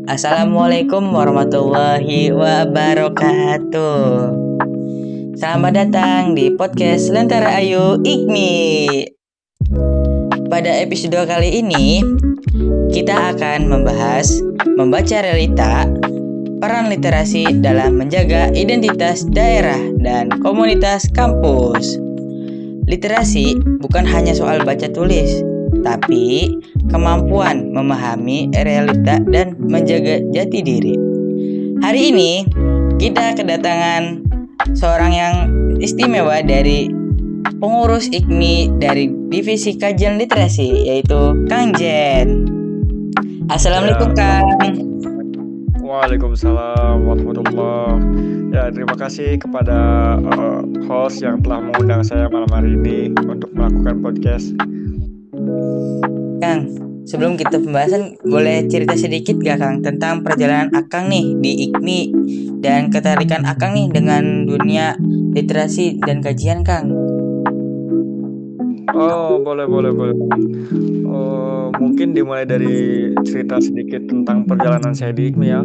Assalamualaikum warahmatullahi wabarakatuh. Selamat datang di podcast Lentera Ayu IKMI. Pada episode kali ini, kita akan membahas membaca realita, peran literasi dalam menjaga identitas daerah dan komunitas kampus. Literasi bukan hanya soal baca tulis, tapi kemampuan memahami realita dan menjaga jati diri. Hari ini kita kedatangan seorang yang istimewa dari pengurus IKMI dari Divisi Kajian Literasi, yaitu Kang Jen. Assalamualaikum Kang. Waalaikumsalam warahmatullahi. Ya, terima kasih kepada host yang telah mengundang saya malam hari ini untuk melakukan podcast. Kang, sebelum kita pembahasan, boleh cerita sedikit gak Kang tentang perjalanan Akang nih di IKMI dan ketertarikan Akang nih dengan dunia literasi dan kajian Kang? Oh, boleh. Mungkin dimulai dari cerita sedikit tentang perjalanan saya di IKMI ya.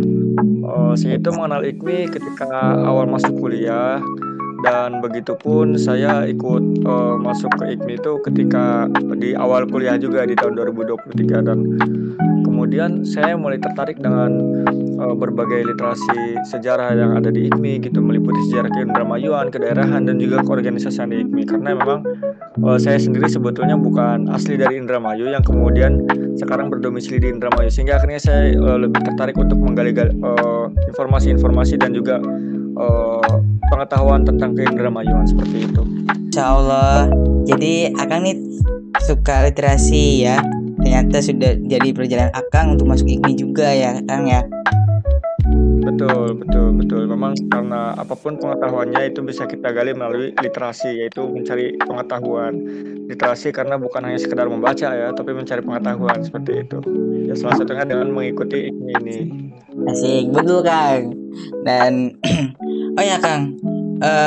Saya itu mengenal IKMI ketika awal masuk kuliah, dan begitupun saya ikut masuk ke IKMI itu ketika di awal kuliah juga di tahun 2023, dan kemudian saya mulai tertarik dengan berbagai literasi sejarah yang ada di IKMI gitu, meliputi sejarah keindramayuan, kedaerahan, dan juga keorganisasian di IKMI, karena memang saya sendiri sebetulnya bukan asli dari Indramayu yang kemudian sekarang berdomisili di Indramayu, sehingga akhirnya saya lebih tertarik untuk menggali informasi-informasi dan juga pengetahuan tentang keindramayuan seperti itu. Insya Allah. Jadi Akang nih suka literasi ya. Ternyata sudah jadi perjalanan Akang untuk masuk IKMI juga ya Kang ya. Betul. Memang karena apapun pengetahuannya itu bisa kita gali melalui literasi, yaitu mencari pengetahuan. Literasi karena bukan hanya sekedar membaca ya, tapi mencari pengetahuan seperti itu. Ya, salah satunya dengan mengikuti IKMI ini. Asik, betul Kang. Dan oh ya Kang,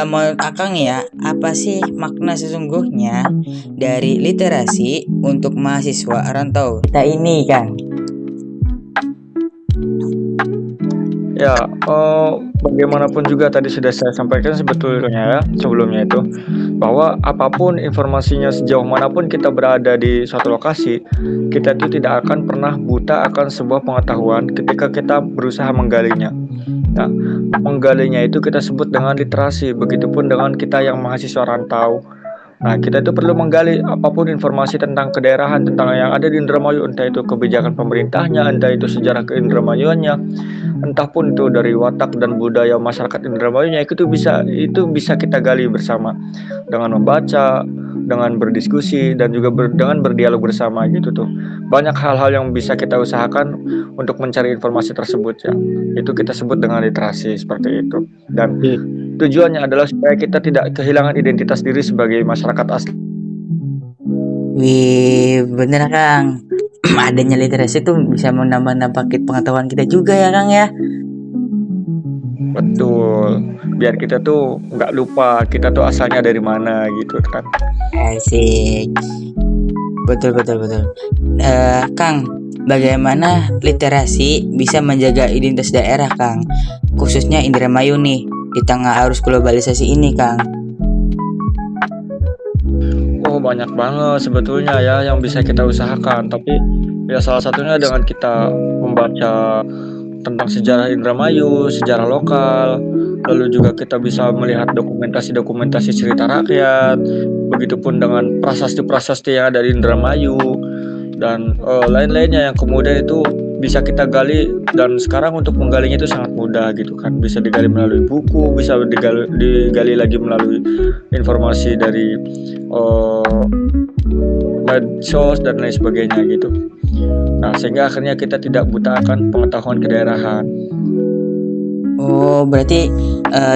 menurut Akang ya, apa sih makna sesungguhnya dari literasi untuk mahasiswa rantau kita ini Kang? Ya, bagaimanapun juga tadi sudah saya sampaikan sebetulnya ya sebelumnya itu, bahwa apapun informasinya, sejauh manapun kita berada di suatu lokasi, kita itu tidak akan pernah buta akan sebuah pengetahuan ketika kita berusaha menggalinya. Nah, menggalinya itu kita sebut dengan literasi. Begitupun dengan kita yang mahasiswa rantau. Nah, kita itu perlu menggali apapun informasi tentang kedaerahan, tentang yang ada di Indramayu, entah itu kebijakan pemerintahnya, entah itu sejarah keindramayuannya, entah pun itu dari watak dan budaya masyarakat Indramayunya, itu bisa kita gali bersama dengan membaca, dengan berdiskusi, dan juga dengan berdialog bersama gitu tuh. Banyak hal-hal yang bisa kita usahakan untuk mencari informasi tersebut ya. Itu kita sebut dengan literasi seperti itu. Dan tujuannya adalah supaya kita tidak kehilangan identitas diri sebagai masyarakat asli. Wih, bener Kang. Adanya literasi tuh bisa menambah pengetahuan kita juga ya Kang ya. Betul. Biar kita tuh nggak lupa kita tuh asalnya dari mana gitu kan. Asik. Betul. Kang, bagaimana literasi bisa menjaga identitas daerah Kang, khususnya Indramayu nih di tengah arus globalisasi ini Kang? Oh, banyak banget sebetulnya ya yang bisa kita usahakan, tapi ya salah satunya dengan kita membaca tentang sejarah Indramayu, sejarah lokal, lalu juga kita bisa melihat dokumentasi cerita rakyat, begitupun dengan prasasti-prasasti yang ada di Indramayu, dan lain-lainnya yang kemudian itu bisa kita gali. Dan sekarang untuk menggalinya itu sangat mudah gitu kan, bisa digali melalui buku, bisa digali lagi melalui informasi dari medsos dan lain sebagainya gitu. Nah, sehingga akhirnya kita tidak buta akan pengetahuan kedaerahan. Oh, berarti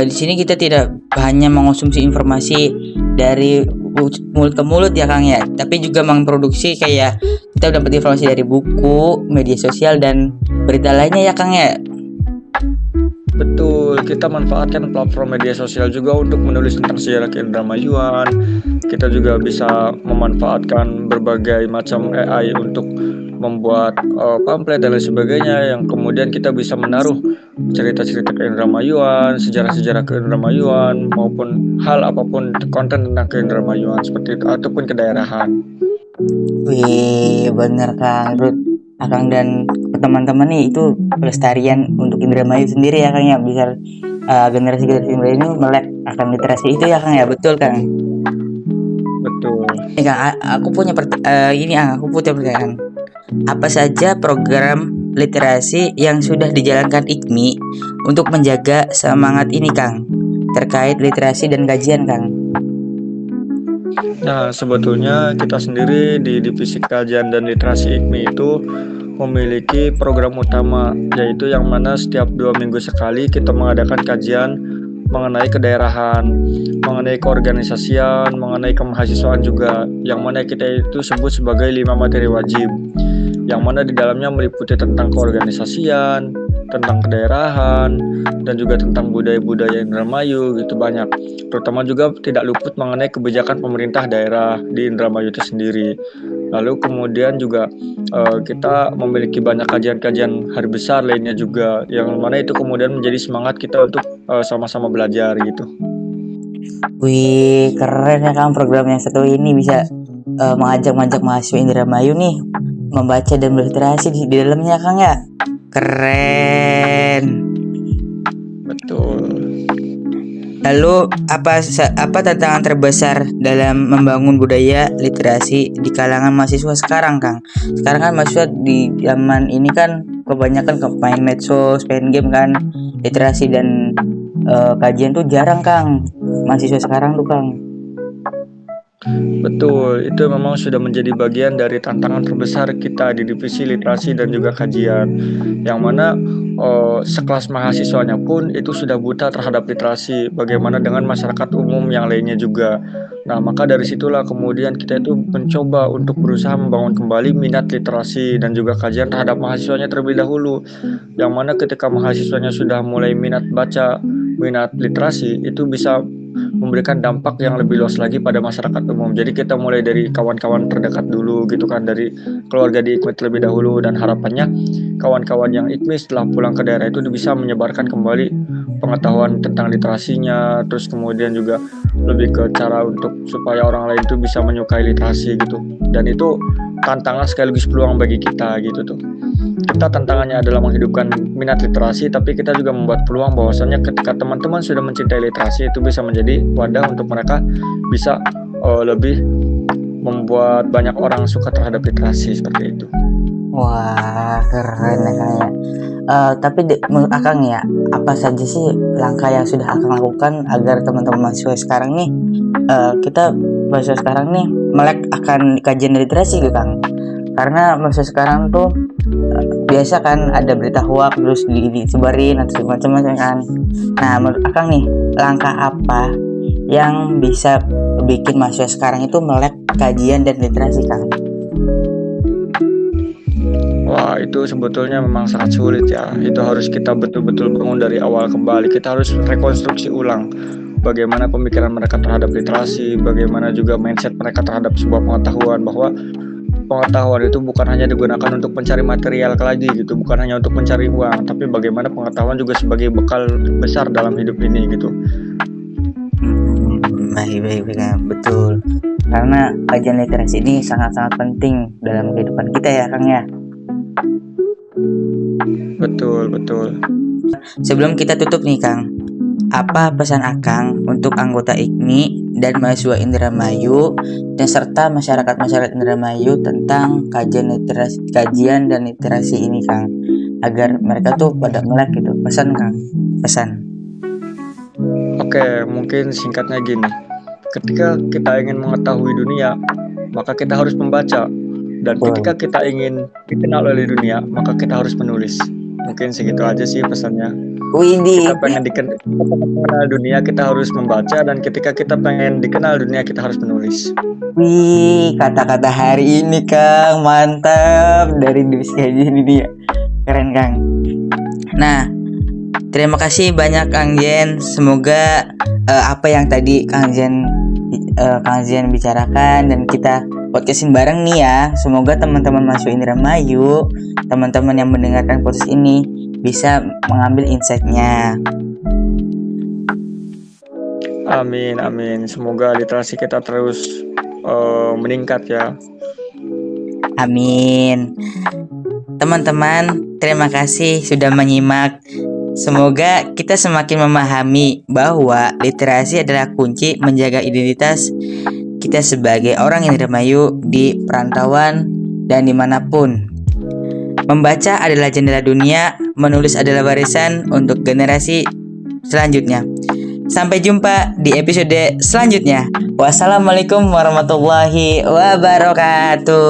di sini kita tidak hanya mengonsumsi informasi dari mulut ke mulut ya Kang ya, tapi juga memproduksi kayak kita dapat informasi dari buku, media sosial, dan berita lainnya ya Kang ya. Betul, kita manfaatkan platform media sosial juga untuk menulis tentang sejarah keindramayuan. Kita juga bisa memanfaatkan berbagai macam AI untuk membuat pamflet dan lain sebagainya yang kemudian kita bisa menaruh cerita-cerita keindramayuan, sejarah-sejarah keindramayuan maupun hal apapun konten tentang keindramayuan seperti itu ataupun kedaerahan. Wih, bener Kang. Menurut Akang dan teman-teman nih itu pelestarian untuk Indramayu sendiri ya Kang ya, bisa generasi-generasi Indramayu ini melek akan literasi itu ya Kang ya, betul Kang. Betul. Kang, aku punya aku punya pertanyaan. Apa saja program literasi yang sudah dijalankan IKMI untuk menjaga semangat ini Kang, terkait literasi dan kajian Kang? Nah, sebetulnya kita sendiri di Divisi Kajian dan Literasi IKMI itu memiliki program utama, yaitu yang mana setiap 2 minggu sekali kita mengadakan kajian mengenai kedaerahan, mengenai keorganisasian, mengenai kemahasiswaan juga, yang mana kita itu sebut sebagai 5 materi wajib, yang mana di dalamnya meliputi tentang keorganisasian, tentang kedaerahan, dan juga tentang budaya-budaya Indramayu gitu banyak. Terutama juga tidak luput mengenai kebijakan pemerintah daerah di Indramayu itu sendiri. Lalu kemudian juga kita memiliki banyak kajian-kajian hari besar lainnya juga, yang mana itu kemudian menjadi semangat kita untuk sama-sama belajar gitu. Wih, keren ya Kang, program yang satu ini bisa mengajak mahasiswa Indramayu nih membaca dan berliterasi di dalamnya Kang ya. Keren. Betul. Lalu apa tantangan terbesar dalam membangun budaya literasi di kalangan mahasiswa sekarang Kang? Sekarang kan mahasiswa di zaman ini kan kebanyakan main medsos, main game kan. Literasi dan kajian tuh jarang Kang. Mahasiswa sekarang tuh Kang. Betul, itu memang sudah menjadi bagian dari tantangan terbesar kita di Divisi Literasi dan juga Kajian, yang mana sekelas mahasiswanya pun itu sudah buta terhadap literasi, bagaimana dengan masyarakat umum yang lainnya juga. Nah, maka dari situlah kemudian kita itu mencoba untuk berusaha membangun kembali minat literasi dan juga kajian terhadap mahasiswanya terlebih dahulu, yang mana ketika mahasiswanya sudah mulai minat baca, minat literasi, itu bisa memberikan dampak yang lebih luas lagi pada masyarakat umum. Jadi kita mulai dari kawan-kawan terdekat dulu gitu kan, dari keluarga di IKMI terlebih dahulu, dan harapannya kawan-kawan yang IKMI setelah pulang ke daerah itu bisa menyebarkan kembali pengetahuan tentang literasinya, terus kemudian juga lebih ke cara untuk supaya orang lain itu bisa menyukai literasi gitu. Dan itu tantangan sekaligus peluang bagi kita gitu tuh. Kita tantangannya adalah menghidupkan minat literasi, tapi kita juga membuat peluang bahwasannya ketika teman-teman sudah mencintai literasi, itu bisa menjadi wadah untuk mereka bisa lebih membuat banyak orang suka terhadap literasi seperti itu. Wah, keren ya Kang ya. Tapi menurut Akang ya, apa saja sih langkah yang sudah Akang lakukan agar teman-teman mahasiswa sekarang nih, kita mahasiswa sekarang nih melek akan kajian literasi gitu Kang? Karena mahasiswa sekarang tuh biasa kan ada berita hoax terus disebarin atau macam-macam kan. Nah, menurut Akang nih, langkah apa yang bisa bikin mahasiswa sekarang itu melek kajian dan literasi Kang? Wah, itu sebetulnya memang sangat sulit ya. Itu harus kita betul-betul bangun dari awal kembali. Kita harus rekonstruksi ulang bagaimana pemikiran mereka terhadap literasi, bagaimana juga mindset mereka terhadap sebuah pengetahuan, bahwa pengetahuan itu bukan hanya digunakan untuk mencari material lagi gitu, bukan hanya untuk mencari uang, tapi bagaimana pengetahuan juga sebagai bekal besar dalam hidup ini gitu. Baik, betul. Karena kajian literasi ini sangat-sangat penting dalam kehidupan kita ya Kang ya. Betul. Sebelum kita tutup nih Kang, apa pesan Akang untuk anggota IKMI dan mahasiswa Indramayu dan serta masyarakat Indramayu tentang kajian dan literasi ini Kang, agar mereka tuh pada melek gitu? Pesan Kang, pesan. Oke, mungkin singkatnya gini. Ketika kita ingin mengetahui dunia, maka kita harus membaca. Dan ketika kita ingin dikenal oleh dunia, maka kita harus menulis. Mungkin segitu aja sih pesannya. Widih. Kita pengen dikenal dunia, kita harus membaca. Dan ketika kita pengen dikenal dunia, kita harus menulis. Wih, kata-kata hari ini Kang, mantap. Dari divisi kajian ini ya, keren Kang. Nah, terima kasih banyak Kang Jen. Semoga apa yang tadi Kang Jen bicarakan dan kita podcastin bareng nih ya. Semoga teman-teman Mahasiswa Indramayu, teman-teman yang mendengarkan podcast ini bisa mengambil insight-nya. Amin, amin. Semoga literasi kita terus meningkat ya. Amin. Teman-teman, terima kasih sudah menyimak. Semoga kita semakin memahami bahwa literasi adalah kunci menjaga identitas kita sebagai orang Indramayu di perantauan dan dimanapun. Membaca adalah jendela dunia, menulis adalah warisan untuk generasi selanjutnya. Sampai jumpa di episode selanjutnya. Wassalamualaikum warahmatullahi wabarakatuh.